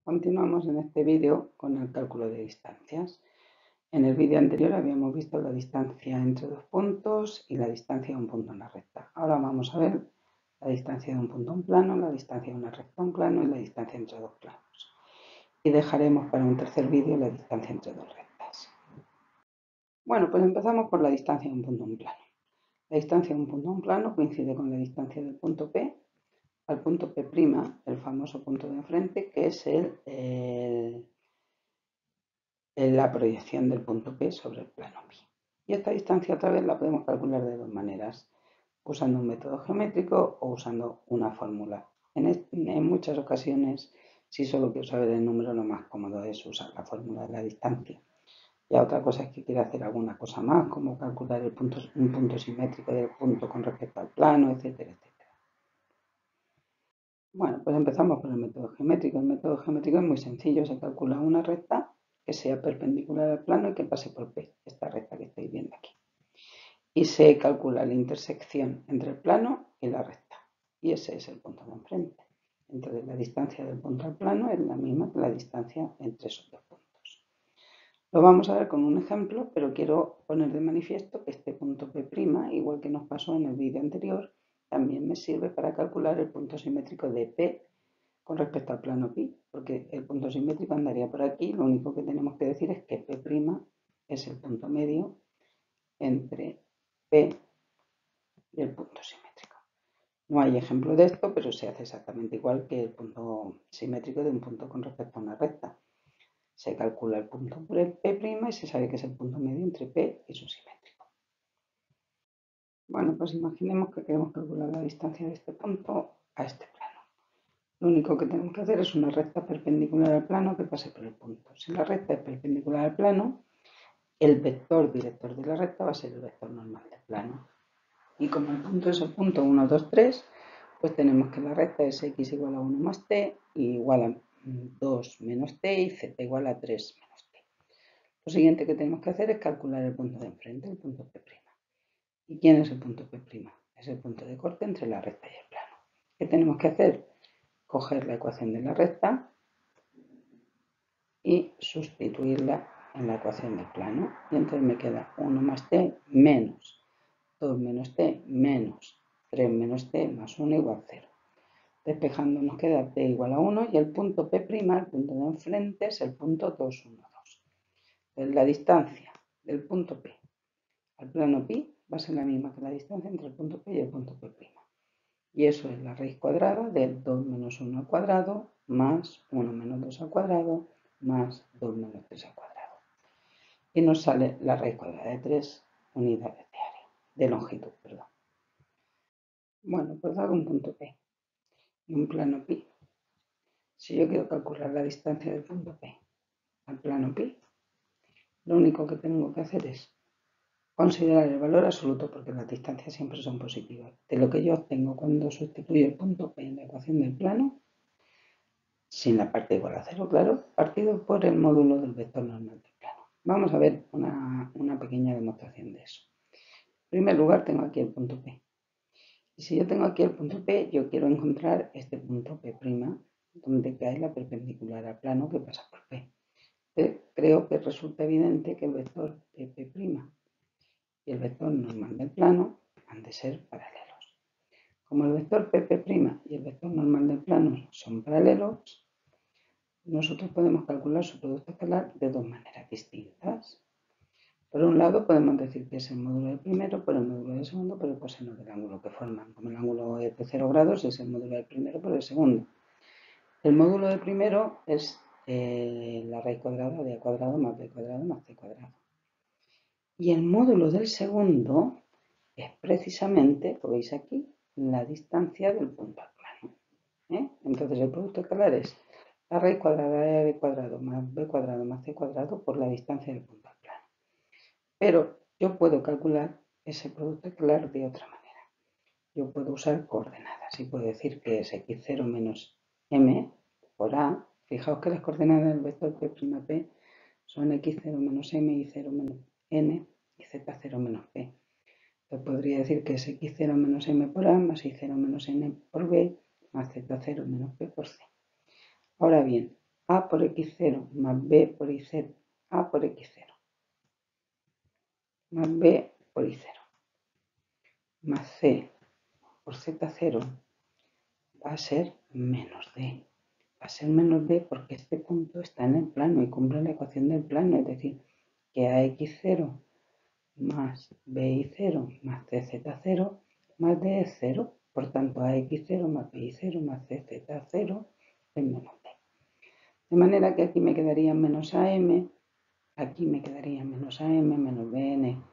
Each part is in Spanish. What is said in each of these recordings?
Continuamos en este vídeo con el cálculo de distancias. En el vídeo anterior habíamos visto la distancia entre dos puntos y la distancia de un punto en la recta. Ahora vamos a ver la distancia de un punto a un plano, la distancia de una recta a un plano y la distancia entre dos planos. Y dejaremos para un tercer vídeo la distancia entre dos rectas. Bueno, pues empezamos por la distancia de un punto a un plano. La distancia de un punto a un plano coincide con la distancia del punto P al punto P', el famoso punto de enfrente, que es la proyección del punto P sobre el plano Pi. Y esta distancia otra vez la podemos calcular de dos maneras, usando un método geométrico o usando una fórmula. En muchas ocasiones, si solo quiero saber el número, lo más cómodo es usar la fórmula de la distancia. Ya otra cosa es que quiera hacer alguna cosa más, como calcular un punto simétrico del punto con respecto al plano, etcétera, etcétera. Bueno, pues empezamos por el método geométrico. El método geométrico es muy sencillo, se calcula una recta que sea perpendicular al plano y que pase por P, esta recta que estáis viendo aquí. Y se calcula la intersección entre el plano y la recta. Y ese es el punto de enfrente. Entonces la distancia del punto al plano es la misma que la distancia entre esos dos puntos. Lo vamos a ver con un ejemplo, pero quiero poner de manifiesto que este punto P', igual que nos pasó en el vídeo anterior, también me sirve para calcular el punto simétrico de P con respecto al plano pi, porque el punto simétrico andaría por aquí. Lo único que tenemos que decir es que P' es el punto medio entre P y el punto simétrico. No hay ejemplo de esto, pero se hace exactamente igual que el punto simétrico de un punto con respecto a una recta. Se calcula el punto por el P' y se sabe que es el punto medio entre P y su simétrico. Bueno, pues imaginemos que queremos calcular la distancia de este punto a este plano. Lo único que tenemos que hacer es una recta perpendicular al plano que pase por el punto. Si la recta es perpendicular al plano, el vector director de la recta va a ser el vector normal del plano. Y como el punto es el punto 1, 2, 3, pues tenemos que la recta es x igual a 1 más t, y igual a 2 menos t, y z igual a 3 menos t. Lo siguiente que tenemos que hacer es calcular el punto de enfrente, el punto P'. ¿Y quién es el punto P'? Es el punto de corte entre la recta y el plano. ¿Qué tenemos que hacer? Coger la ecuación de la recta y sustituirla en la ecuación del plano. Y entonces me queda 1 más t menos 2 menos t menos 3 menos t más 1 igual 0. Despejando nos queda t igual a 1 y el punto P', el punto de enfrente, es el punto 2, 1, 2. Entonces la distancia del punto P al plano pi va a ser la misma que la distancia entre el punto P y el punto P'. Y eso es la raíz cuadrada de 2 menos 1 al cuadrado más 1 menos 2 al cuadrado más 2 menos 3 al cuadrado. Y nos sale la raíz cuadrada de 3 unidades de área, de longitud, perdón. Bueno, pues dado un punto P y un plano pi, si yo quiero calcular la distancia del punto P al plano pi, lo único que tengo que hacer es considerar el valor absoluto, porque las distancias siempre son positivas, de lo que yo obtengo cuando sustituyo el punto P en la ecuación del plano, sin la parte igual a 0, claro, partido por el módulo del vector normal del plano. Vamos a ver una pequeña demostración de eso. En primer lugar tengo aquí el punto P. Y si yo tengo aquí el punto P, yo quiero encontrar este punto P', donde cae la perpendicular al plano que pasa por P. Creo que resulta evidente que el vector P' y el vector normal del plano han de ser paralelos. Como el vector P' y el vector normal del plano son paralelos, nosotros podemos calcular su producto escalar de dos maneras distintas. Por un lado podemos decir que es el módulo del primero por el módulo del segundo por el coseno del ángulo que forman. Como el ángulo es de 0 grados, es el módulo del primero por el segundo. El módulo del primero es la raíz cuadrada de a cuadrado más b cuadrado más c cuadrado. Y el módulo del segundo es precisamente, lo veis aquí, la distancia del punto al plano. Entonces el producto escalar es la raíz cuadrada de b cuadrado más b cuadrado más c cuadrado por la distancia del punto al plano. Pero yo puedo calcular ese producto escalar de otra manera. Yo puedo usar coordenadas y puedo decir que es x0 menos m por a. Fijaos que las coordenadas del vector P', son x0 menos m, y0 menos n y z0 menos p. Entonces podría decir que es x0 menos m por a más y0 menos n por b más z0 menos p por c. Ahora bien, A por x0 más b por y0, a por x0 más b por y0 más c por z0 va a ser menos d. Va a ser menos d porque este punto está en el plano y cumple la ecuación del plano, es decir, que ax0 más by0 más cz0 más d es 0. Por tanto, ax0 más by0 más cz0 es menos d. De manera que aquí me quedaría menos am, aquí me quedaría menos am, menos bn,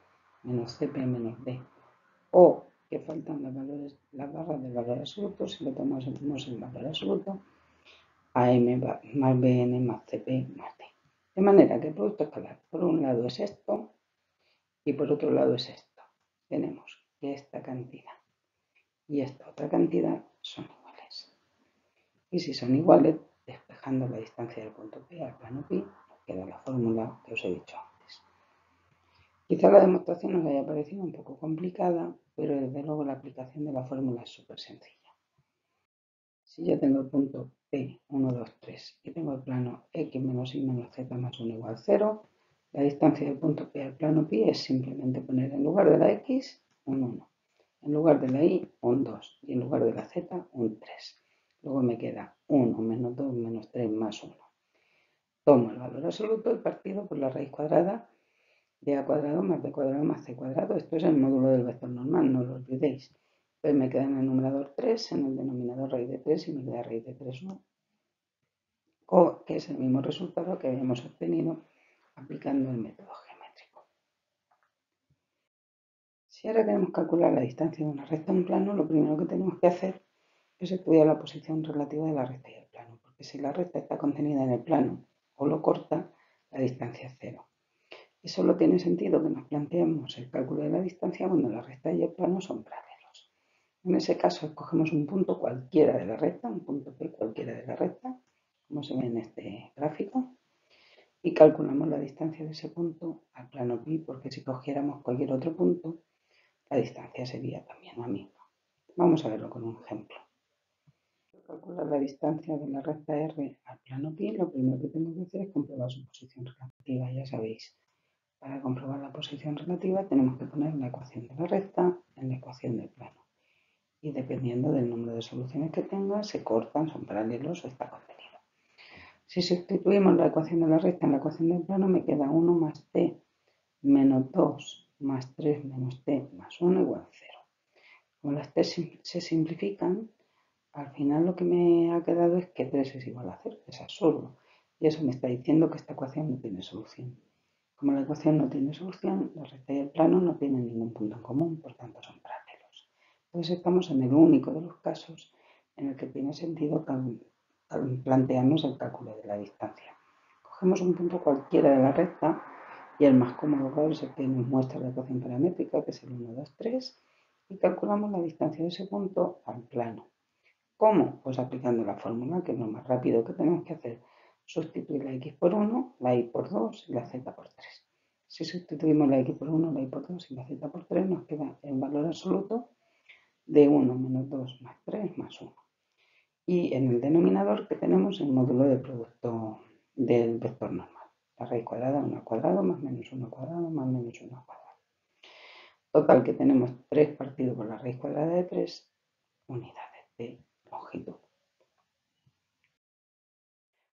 menos cp, menos d. O que faltan las barras del valor absoluto, si lo tomamos en valor absoluto, am más bn más cp más d. De manera que el producto escalar, por un lado es esto y por otro lado es esto. Tenemos que esta cantidad y esta otra cantidad son iguales. Y si son iguales, despejando la distancia del punto P al plano pi, nos queda la fórmula que os he dicho antes. Quizá la demostración nos haya parecido un poco complicada, pero desde luego la aplicación de la fórmula es súper sencilla. Si yo tengo el punto P, 1, 2, 3 y tengo el plano x menos y menos z más 1 igual 0, la distancia del punto P al plano pi es simplemente poner en lugar de la x un 1, en lugar de la y un 2 y en lugar de la z un 3. Luego me queda 1 menos 2 menos 3 más 1. Tomo el valor absoluto y partido por la raíz cuadrada de a cuadrado más b cuadrado más c cuadrado. Esto es el módulo del vector normal, no lo olvidéis. Pues me queda en el numerador 3, en el denominador raíz de 3 y me queda raíz de 3, 1. Que es el mismo resultado que habíamos obtenido aplicando el método geométrico. Si ahora queremos calcular la distancia de una recta en un plano, lo primero que tenemos que hacer es estudiar la posición relativa de la recta y el plano, porque si la recta está contenida en el plano o lo corta, la distancia es 0. Y solo tiene sentido que nos planteemos el cálculo de la distancia cuando la recta y el plano son paralelos. En ese caso, escogemos un punto cualquiera de la recta, un punto P cualquiera de la recta, como se ve en este gráfico, y calculamos la distancia de ese punto al plano pi, porque si cogiéramos cualquier otro punto, la distancia sería también la misma. Vamos a verlo con un ejemplo. Para calcular la distancia de la recta R al plano pi, lo primero que tengo que hacer es comprobar su posición relativa, ya sabéis. Para comprobar la posición relativa tenemos que poner la ecuación de la recta en la ecuación del plano. Y dependiendo del número de soluciones que tenga, se cortan, son paralelos o está contenido. Si sustituimos la ecuación de la recta en la ecuación del plano, me queda 1 más t menos 2 más 3 menos t más 1 igual 0. Como las t se simplifican, al final lo que me ha quedado es que 3 es igual a 0, es absurdo. Y eso me está diciendo que esta ecuación no tiene solución. Como la ecuación no tiene solución, la recta y el plano no tienen ningún punto en común, por tanto son paralelos. Entonces estamos en el único de los casos en el que tiene sentido plantearnos el cálculo de la distancia. Cogemos un punto cualquiera de la recta y el más cómodo claro es el que nos muestra la ecuación paramétrica, que es el 1, 2, 3, y calculamos la distancia de ese punto al plano. ¿Cómo? Pues aplicando la fórmula, que es lo más rápido que tenemos que hacer. Sustituir la x por 1, la y por 2 y la z por 3. Si sustituimos la x por 1, la y por 2 y la z por 3, nos queda el valor absoluto de 1 menos 2 más 3 más 1. Y en el denominador que tenemos el módulo de producto del vector normal. La raíz cuadrada, 1 al cuadrado, más menos 1 al cuadrado, más menos 1 al cuadrado. Total que tenemos 3 partido por la raíz cuadrada de 3 unidades de longitud.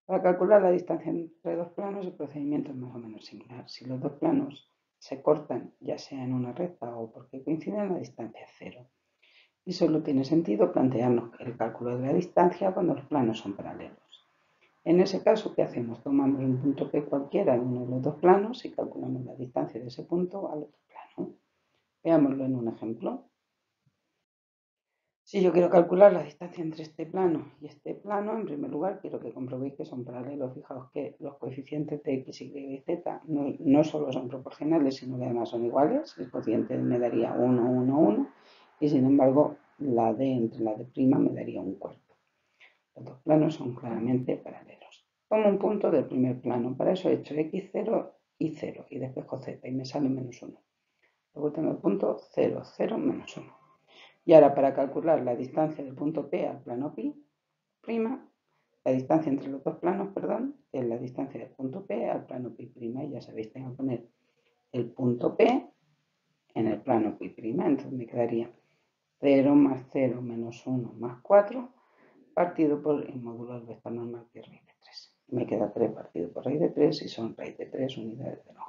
Para calcular la distancia entre dos planos, el procedimiento es más o menos similar. Si los dos planos se cortan, ya sea en una recta o porque coinciden, la distancia es 0. Y solo tiene sentido plantearnos el cálculo de la distancia cuando los planos son paralelos. En ese caso, ¿qué hacemos? Tomamos un punto P cualquiera en uno de los dos planos y calculamos la distancia de ese punto al otro plano. Veámoslo en un ejemplo. Si yo quiero calcular la distancia entre este plano y este plano, en primer lugar quiero que comprobéis que son paralelos. Fijaos que los coeficientes de x, y y z no solo son proporcionales, sino que además son iguales. El cociente me daría 1, 1, 1 y sin embargo la d entre la d' me daría un cuarto. Los dos planos son claramente paralelos. Tomo un punto del primer plano. Para eso he hecho x0 y 0 y despejo z y me sale menos 1. Luego tengo el punto 0, 0, menos 1. Y ahora para calcular la distancia del punto P al plano pi', La distancia entre los dos planos, perdón, es la distancia del punto P al plano Pi', y ya sabéis, tengo que poner el punto P en el plano Pi', entonces me quedaría 0 más 0 menos 1 más 4 partido por el módulo del vector normal que es raíz de 3. Me queda 3 partido por raíz de 3 y son raíz de 3 unidades de longitud.